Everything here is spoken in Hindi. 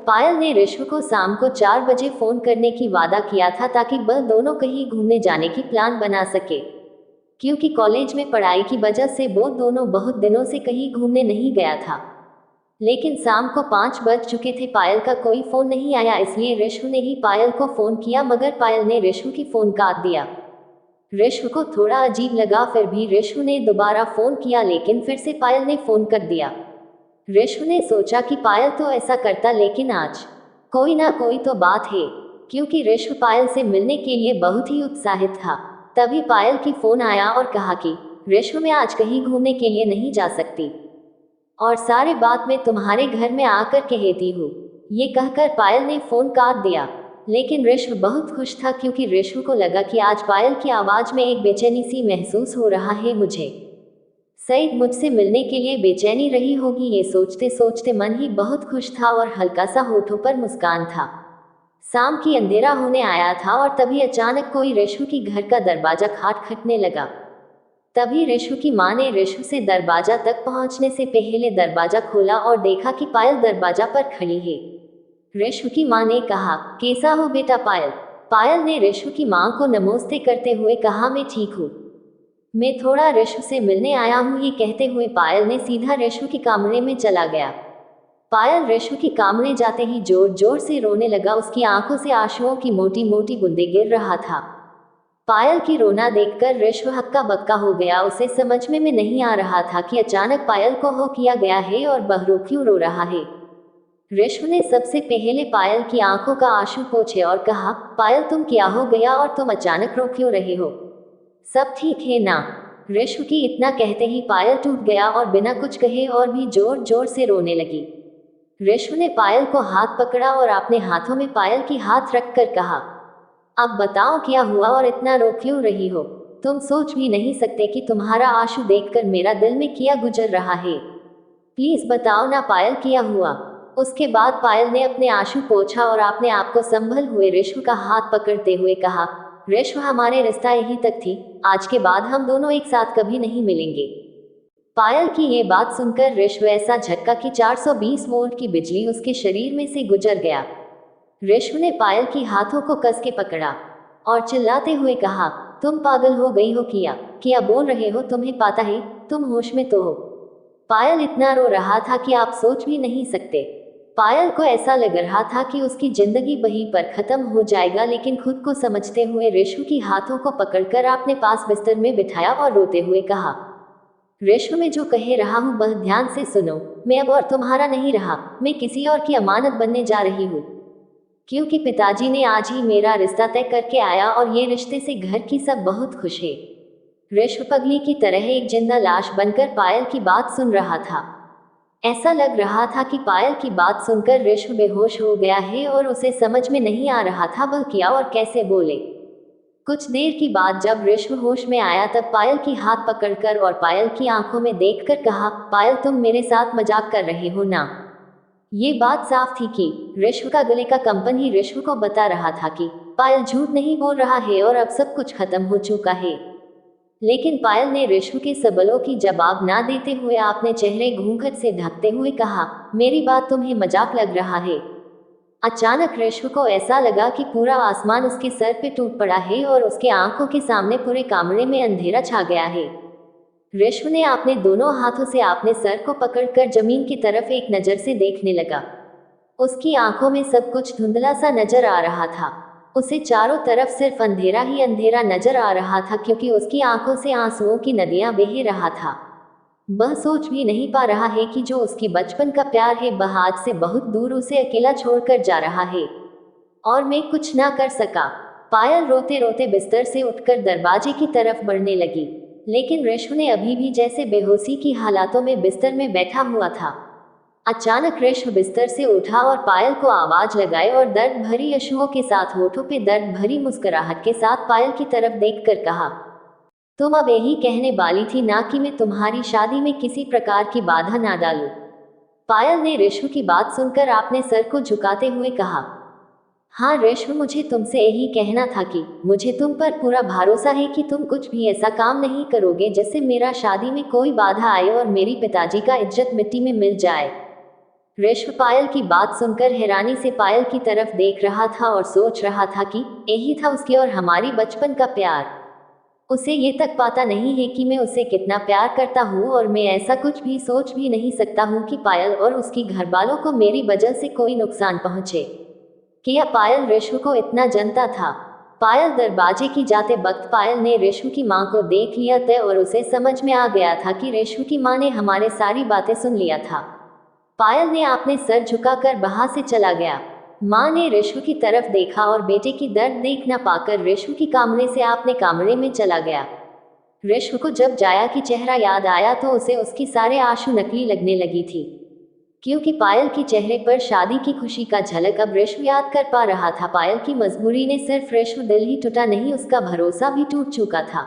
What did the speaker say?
पायल ने ऋषु को शाम को 4 बजे फोन करने की वादा किया था ताकि वह दोनों कहीं घूमने जाने की प्लान बना सके, क्योंकि कॉलेज में पढ़ाई की वजह से वो दोनों बहुत दिनों से कहीं घूमने नहीं गया था। लेकिन शाम को 5 बज चुके थे, पायल का कोई फोन नहीं आया, इसलिए ऋषु ने ही पायल को फोन किया, मगर पायल ने ऋषु की फोन काट दिया। ऋषु को थोड़ा अजीब लगा, फिर भी ऋषु ने दोबारा फोन किया, लेकिन फिर से पायल ने फोन कर दिया। ऋषु ने सोचा कि पायल तो ऐसा करता, लेकिन आज कोई ना कोई तो बात है, क्योंकि ऋषु पायल से मिलने के लिए बहुत ही उत्साहित था। तभी पायल की फोन आया और कहा कि ऋषु, मैं आज कहीं घूमने के लिए नहीं जा सकती और सारी बात मैं तुम्हारे घर में आकर कहती हूँ। ये कहकर पायल ने फोन काट दिया। लेकिन ऋषु बहुत खुश था, क्योंकि ऋषु को लगा कि आज पायल की आवाज में एक बेचैनी सी महसूस हो रहा है। मुझे सईद मुझसे मिलने के लिए बेचैनी रही होगी, ये सोचते सोचते मन ही बहुत खुश था और हल्का सा होठों पर मुस्कान था। शाम की अंधेरा होने आया था और तभी अचानक कोई ऋषु की घर का दरवाजा खटखटाने लगा। तभी ऋषु की माँ ने ऋषु से दरवाजा तक पहुंचने से पहले दरवाजा खोला और देखा कि पायल दरवाजा पर खड़ी है। ऋषु की माँ ने कहा, कैसा हो बेटा पायल? पायल ने ऋषु की माँ को नमस्ते करते हुए कहा, मैं ठीक हूँ, मैं थोड़ा ऋषु से मिलने आया हूँ। ये कहते हुए पायल ने सीधा ऋषु के कमरे में चला गया। पायल ऋषु के कमरे जाते ही जोर जोर से रोने लगा। उसकी आंखों से आंसुओं की मोटी मोटी बूंदें गिर रहा था। पायल की रोना देखकर ऋषु हक्का बक्का हो गया। उसे समझ में नहीं आ रहा था कि अचानक पायल को हो किया गया है और वह क्यों रो रहा है। ऋषु ने सबसे पहले पायल की आंखों का आंसू पोंछे और कहा, पायल तुम क्या हो गया और तुम अचानक रो क्यों रहे हो? सब ठीक है ना? ऋषु की इतना कहते ही पायल टूट गया और बिना कुछ कहे और भी जोर जोर से रोने लगी। ऋषु ने पायल को हाथ पकड़ा और अपने हाथों में पायल की हाथ रखकर कहा, अब बताओ क्या हुआ और इतना रो क्यों रही हो? तुम सोच भी नहीं सकते कि तुम्हारा आंसू देखकर मेरा दिल में क्या गुजर रहा है। प्लीज बताओ ना पायल, क्या हुआ? उसके बाद पायल ने अपने आंसू पोंछा और अपने आप को संभल हुए ऋषु का हाथ पकड़ते हुए कहा, ऋषु, हमारे रिश्ता यहीं तक थी, आज के बाद हम दोनों एक साथ कभी नहीं मिलेंगे। पायल की ये बात सुनकर ऋषु ऐसा झटका कि 420 वोल्ट की बिजली उसके शरीर में से गुजर गया। ऋषु ने पायल की हाथों को कस के पकड़ा और चिल्लाते हुए कहा, तुम पागल हो गई हो क्या? क्या बोल रहे हो? तुम्हें पता है तुम होश में तो हो? पायल इतना रो रहा था कि आप सोच भी नहीं सकते। पायल को ऐसा लग रहा था कि उसकी जिंदगी वहीं पर खत्म हो जाएगा, लेकिन खुद को समझते हुए ऋषु की हाथों को पकड़कर अपने पास बिस्तर में बिठाया और रोते हुए कहा, ऋषु, मैं जो कह रहा हूँ वह ध्यान से सुनो। मैं अब और तुम्हारा नहीं रहा, मैं किसी और की अमानत बनने जा रही हूँ, क्योंकि पिताजी ने आज ही मेरा रिश्ता तय करके आया और ये रिश्ते से घर की सब बहुत खुश है। ऋषु पगली की तरह एक जिंदा लाश बनकर पायल की बात सुन रहा था। ऐसा लग रहा था कि पायल की बात सुनकर ऋषु बेहोश हो गया है और उसे समझ में नहीं आ रहा था वह क्या और कैसे बोले। कुछ देर की बाद जब ऋषु होश में आया तब पायल की हाथ पकड़कर और पायल की आंखों में देखकर कहा, पायल तुम मेरे साथ मजाक कर रहे हो ना? ये बात साफ थी कि ऋषु का गले का कंपन ही ऋषु को बता रहा था कि पायल झूठ नहीं बोल रहा है और अब सब कुछ खत्म हो चुका है। लेकिन पायल ने ऋषु के सवालों की जवाब ना देते हुए अपने चेहरे घूंघट से ढकते हुए कहा, मेरी बात तुम्हें मजाक लग रहा है? अचानक ऋषु को ऐसा लगा कि पूरा आसमान उसके सर पे टूट पड़ा है और उसके आंखों के सामने पूरे कमरे में अंधेरा छा गया है। ऋषु ने अपने दोनों हाथों से अपने सर को पकड़कर जमीन की तरफ एक नजर से देखने लगा। उसकी आंखों में सब कुछ धुंधला सा नजर आ रहा था। उसे चारों तरफ सिर्फ अंधेरा ही अंधेरा नजर आ रहा था, क्योंकि उसकी आंखों से आंसुओं की नदियां बह रहा था। वह सोच भी नहीं पा रहा है कि जो उसकी बचपन का प्यार है वह आज से बहुत दूर उसे अकेला छोड़कर जा रहा है और मैं कुछ ना कर सका। पायल रोते रोते बिस्तर से उठकर दरवाजे की तरफ बढ़ने लगी, लेकिन ऋषु ने अभी भी जैसे बेहोशी की हालातों में बिस्तर में बैठा हुआ था। अचानक ऋषु बिस्तर से उठा और पायल को आवाज लगाए और दर्द भरी आंसुओं के साथ होठों पे दर्द भरी मुस्कुराहट के साथ पायल की तरफ देखकर कहा, तुम अब यही कहने वाली थी ना कि मैं तुम्हारी शादी में किसी प्रकार की बाधा ना डालूं? पायल ने ऋषु की बात सुनकर अपने सर को झुकाते हुए कहा, हाँ ऋषु, मुझे तुमसे यही कहना था कि मुझे तुम पर पूरा भरोसा है कि तुम कुछ भी ऐसा काम नहीं करोगे जिससे मेरा शादी में कोई बाधा आए और मेरी पिताजी का इज्जत मिट्टी में मिल जाए। रेशु पायल की बात सुनकर हैरानी से पायल की तरफ देख रहा था और सोच रहा था कि यही था उसकी और हमारी बचपन का प्यार। उसे ये तक पता नहीं है कि मैं उसे कितना प्यार करता हूँ और मैं ऐसा कुछ भी सोच भी नहीं सकता हूँ कि पायल और उसकी घरवालों को मेरी वजह से कोई नुकसान पहुँचे। क्या पायल रेशु को इतना जानता था? पायल दरवाजे की जाते वक्त पायल ने रेशु की माँ को देख लिया था और उसे समझ में आ गया था कि रेशु की माँ ने हमारे सारी बातें सुन लिया था। पायल ने अपने सर झुकाकर वहां से चला गया। माँ ने रेशु की तरफ देखा और बेटे की दर्द देख न पाकर रेशु की कमरे से अपने कमरे में चला गया। रेशु को जब जाया की चेहरा याद आया तो उसे उसकी सारे आंसू नकली लगने लगी थी, क्योंकि पायल के चेहरे पर शादी की खुशी का झलक अब रेशु याद कर पा रहा था। पायल की मजबूरी ने सिर्फ रेशु दिल ही टूटा नहीं, उसका भरोसा भी टूट चुका था।